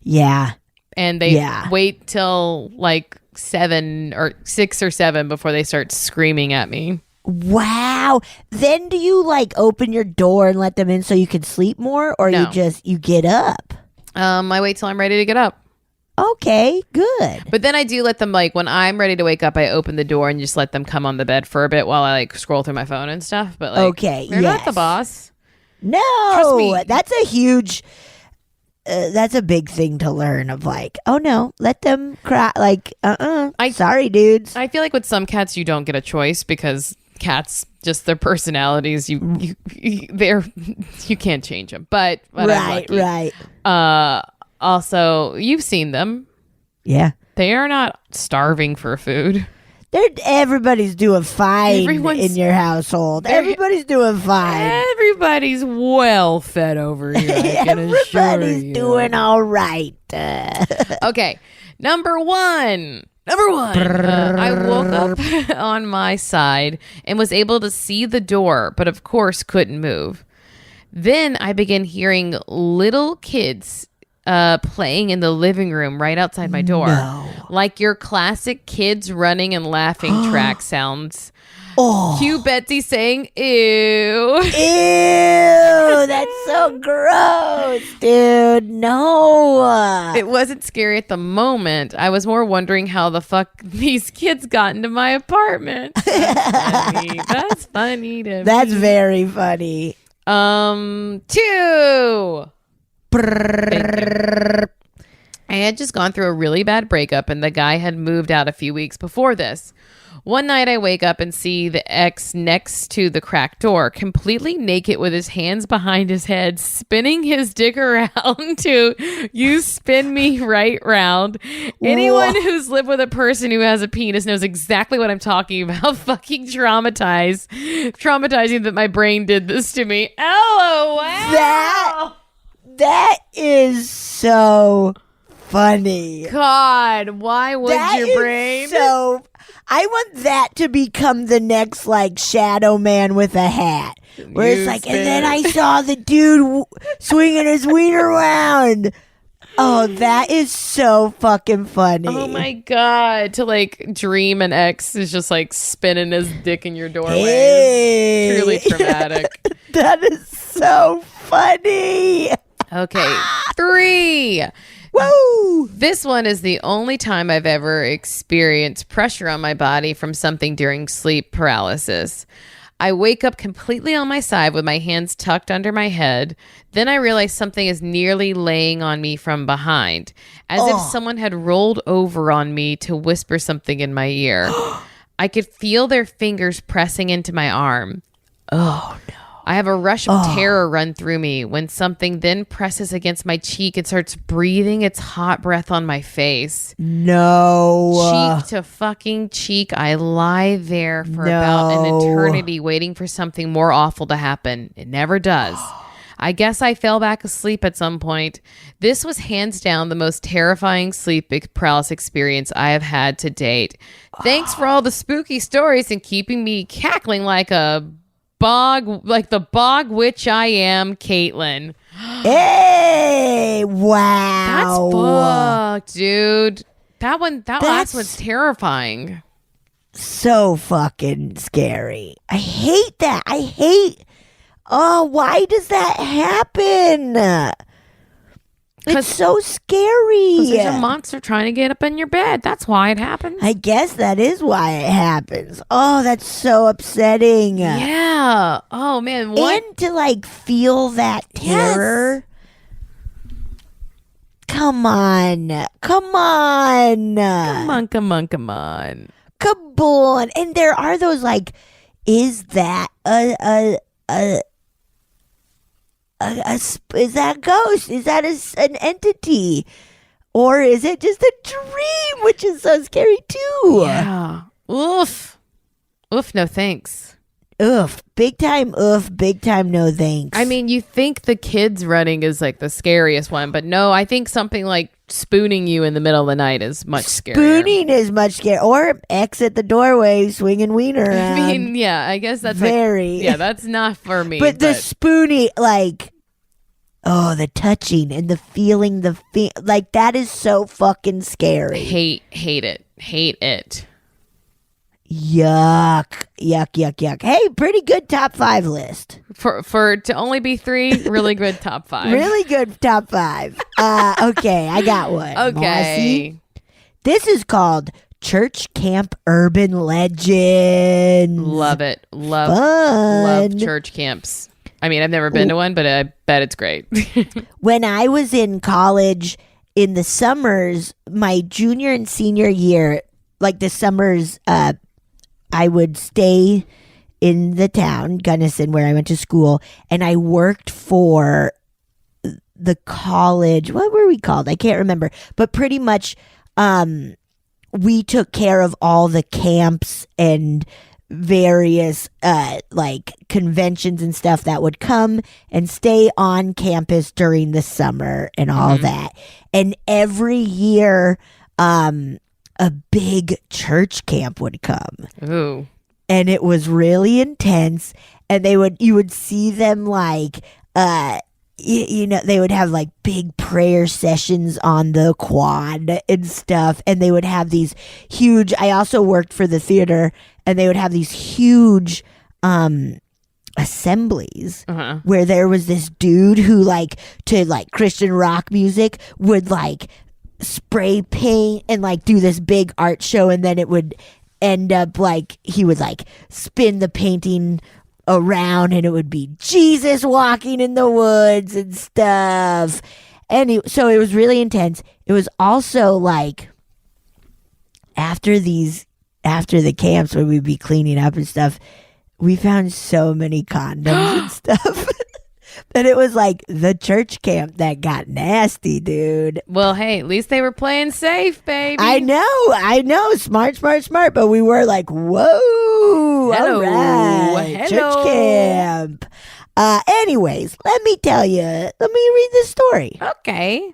Yeah. And they Yeah. wait till like 6 or 7 before they start screaming at me. Wow. Then do you like open your door and let them in so you can sleep more, or No. you get up? I wait till I'm ready to get up. Okay, good. But then I do let them, like, when I'm ready to wake up, I open the door and just let them come on the bed for a bit while I like scroll through my phone and stuff. But like, Okay, they're not the yes. boss. No, Trust me. that's a huge. That's a big thing to learn. Of like, oh no, let them cry. Like, sorry, dudes. I feel like with some cats, you don't get a choice because cats, just their personalities, you can't change them. But I'm lucky. Right. Also, you've seen them. Yeah. They are not starving for food. Everybody's doing fine Everyone's- in your household. they're- Everybody's doing fine. Everybody's well fed over here. I can assure Everybody's you. doing all right. Okay, number one. I woke up on my side and was able to see the door, but of course couldn't move. Then I began hearing little kids playing in the living room right outside my door. No. Like your classic kids running and laughing track sounds. Oh. Cue Betsy saying, ew. Ew, that's so gross, dude. No. It wasn't scary at the moment. I was more wondering how the fuck these kids got into my apartment. That's funny. That's funny to That's me. very funny. 2. I had just gone through a really bad breakup and the guy had moved out a few weeks before this. One night I wake up and see the ex next to the cracked door, completely naked with his hands behind his head, spinning his dick around to you spin me right round. Anyone who's lived with a person who has a penis knows exactly what I'm talking about. Fucking traumatizing that my brain did this to me. LOL. That is so funny. God, why would That your is brain? So I want that to become the next like Shadow Man with a hat, where it's like, and then I saw the dude swinging his wiener around. Oh, that is so fucking funny. Oh my God, to like dream an ex is just like spinning his dick in your doorway. Hey. Truly traumatic. That is so funny. Okay, 3. Woo! This one is the only time I've ever experienced pressure on my body from something during sleep paralysis. I wake up completely on my side with my hands tucked under my head. Then I realize something is nearly laying on me from behind, as if someone had rolled over on me to whisper something in my ear. I could feel their fingers pressing into my arm. Oh, no. I have a rush of terror run through me when something then presses against my cheek and starts breathing its hot breath on my face. No. Cheek to fucking cheek, I lie there for about an No. eternity waiting for something more awful to happen. It never does. I guess I fell back asleep at some point. This was hands down the most terrifying sleep paralysis experience I have had to date. Thanks for all the spooky stories and keeping me cackling like the bog witch I am, Kaitlin. Hey, wow. That's fucked, dude. That last one's terrifying. So fucking scary. I hate that. Oh, why does that happen? It's so scary. There's a monster trying to get up in your bed. That's why it happens. I guess that is why it happens. Oh, that's so upsetting. Yeah. Oh, man. What? And to like feel that terror. Yes. Come on. Come on. Kaboom. And there are those like, is that is that a ghost? Is that an entity? Or is it just a dream, which is so scary too? Yeah. Oof, no thanks. Oof, big time, no thanks. I mean, you think the kids running is like the scariest one, but no, I think something like spooning you in the middle of the night is much scarier. Spooning is much scarier. Or exit the doorway, swinging wiener around. I mean, yeah, I guess that's very. That's not for me. But the spooning, like, oh, the touching and the feeling, like that is so fucking scary. Hate it. Yuck. Hey, pretty good top 5 list. For to only be 3, really good top 5. Really good top 5. Okay, I got one. Okay. Mossy. This is called Church Camp Urban Legends. Love it. Love church camps. I mean, I've never been to one, but I bet it's great. When I was in college in the summers, my junior and senior year, like the summers, I would stay in the town, Gunnison, where I went to school, and I worked for the college. What were we called? I can't remember. But pretty much we took care of all the camps and various like conventions and stuff that would come and stay on campus during the summer and all that. And every year a big church camp would come. Ooh. And it was really intense. And you would see them like, they would have like big prayer sessions on the quad and stuff. And they would have these huge, I also worked for the theater, and they would have these huge, assemblies where there was this dude who like to like Christian rock music would like spray paint and like do this big art show, and then it would end up like he would like spin the painting around and it would be Jesus walking in the woods and stuff. And so it was really intense. It was also like after the camps where we'd be cleaning up and stuff, we found so many condoms and stuff. That it was like the church camp that got nasty, dude. Well, hey, at least they were playing safe, baby. I know. Smart. But we were like, whoa. Hello. All right. Hello. Church camp. Anyways, let me read the story. Okay.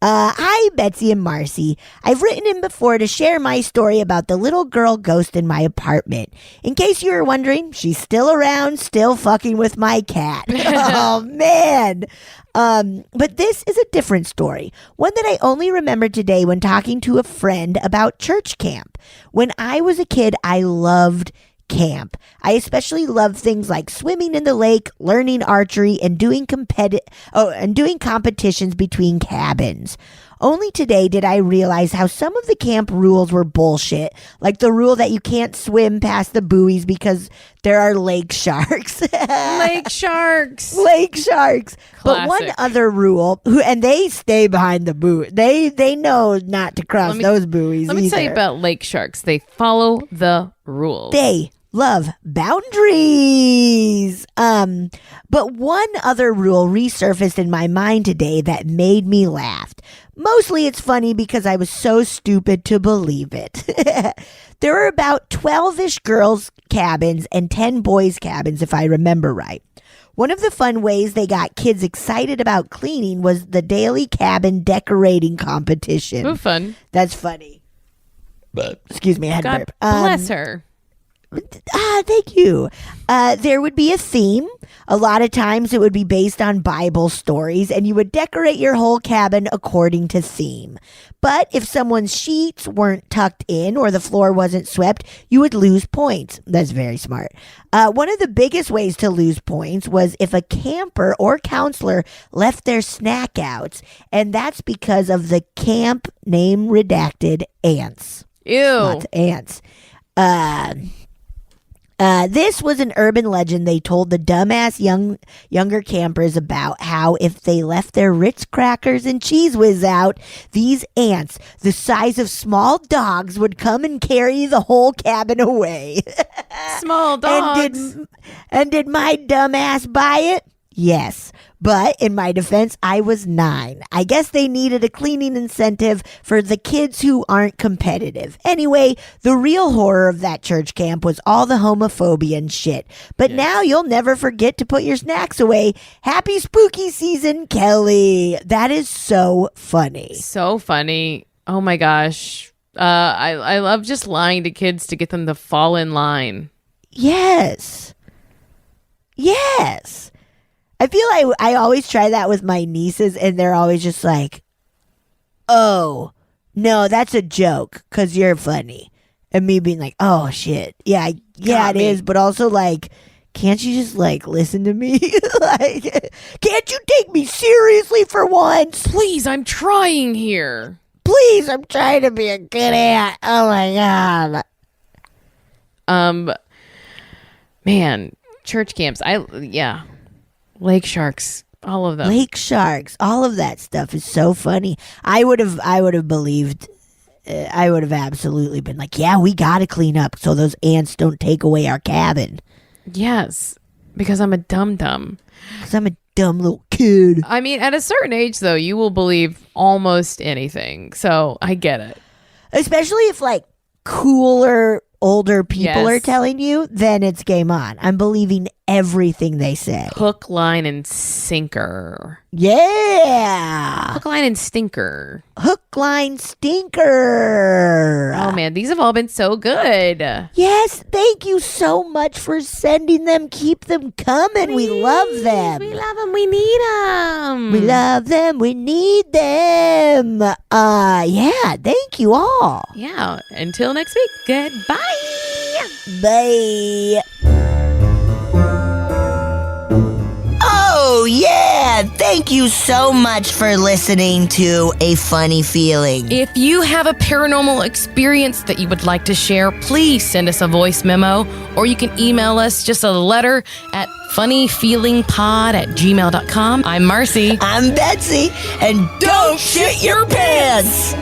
Hi, Betsy and Marcy. I've written in before to share my story about the little girl ghost in my apartment. In case you were wondering, she's still around, still fucking with my cat. Oh, man. But this is a different story. One that I only remembered today when talking to a friend about church camp. When I was a kid, I loved camp. I especially loved things like swimming in the lake, learning archery, and doing competitions between cabins. Only today did I realize how some of the camp rules were bullshit, like the rule that you can't swim past the buoys because there are lake sharks. Lake sharks. But one other rule, and they stay behind the buoy. They know not to cross those buoys. Let me tell you about lake sharks. They follow the rules. They love boundaries. But one other rule resurfaced in my mind today that made me laugh. Mostly it's funny because I was so stupid to believe it. There were about 12-ish girls' cabins and 10 boys' cabins, if I remember right. One of the fun ways they got kids excited about cleaning was the daily cabin decorating competition. Ooh, fun. That's funny. But excuse me, I had to God burp. bless her. Thank you. There would be a theme. A lot of times it would be based on Bible stories, and you would decorate your whole cabin according to theme. But if someone's sheets weren't tucked in or the floor wasn't swept, you would lose points. That's very smart. One of the biggest ways to lose points was if a camper or counselor left their snack outs, and that's because of the camp name redacted ants. Ew. Lots of ants. This was an urban legend they told the dumbass younger campers about how if they left their Ritz crackers and Cheese Whiz out, these ants, the size of small dogs, would come and carry the whole cabin away. Small dogs. And did my dumbass buy it? Yes. But in my defense, I was 9. I guess they needed a cleaning incentive for the kids who aren't competitive. Anyway, the real horror of that church camp was all the homophobia and shit. But now you'll never forget to put your snacks away. Happy spooky season, Kelley. That is so funny. So funny. Oh my gosh. I love just lying to kids to get them to fall in line. Yes. Yes. I feel like I always try that with my nieces, and they're always just like, oh, no, that's a joke because you're funny. And me being like, oh, shit. Yeah, it is. But also, like, can't you just, like, listen to me? Like, can't you take me seriously for once? Please, I'm trying here. Please, I'm trying to be a good aunt. Oh, my God. Man, church camps. Lake sharks, all of them. Lake sharks, all of that stuff is so funny. I would have believed. I would have absolutely been like, yeah, we got to clean up so those ants don't take away our cabin. Yes, because I'm a dum-dum. Because I'm a dumb little kid. I mean, at a certain age, though, you will believe almost anything. So I get it. Especially if, like, cooler, older people are telling you, then it's game on. I'm believing everything they say. Hook, line, and sinker. Yeah. Hook, line, and stinker. Hook, line, stinker. Oh, man. These have all been so good. Yes. Thank you so much for sending them. Keep them coming. We love them. We love them. We need them. We love them. We need them. Yeah. Thank you all. Yeah. Until next week. Goodbye. Bye. Oh, yeah. Thank you so much for listening to A Funny Feeling. If you have a paranormal experience that you would like to share, please send us a voice memo, or you can email us just a letter at funnyfeelingpod@gmail.com. I'm Marcy. I'm Betsy. And don't shit your pants.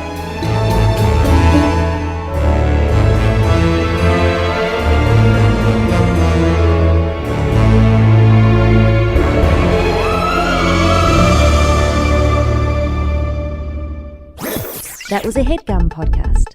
That was a HeadGum podcast.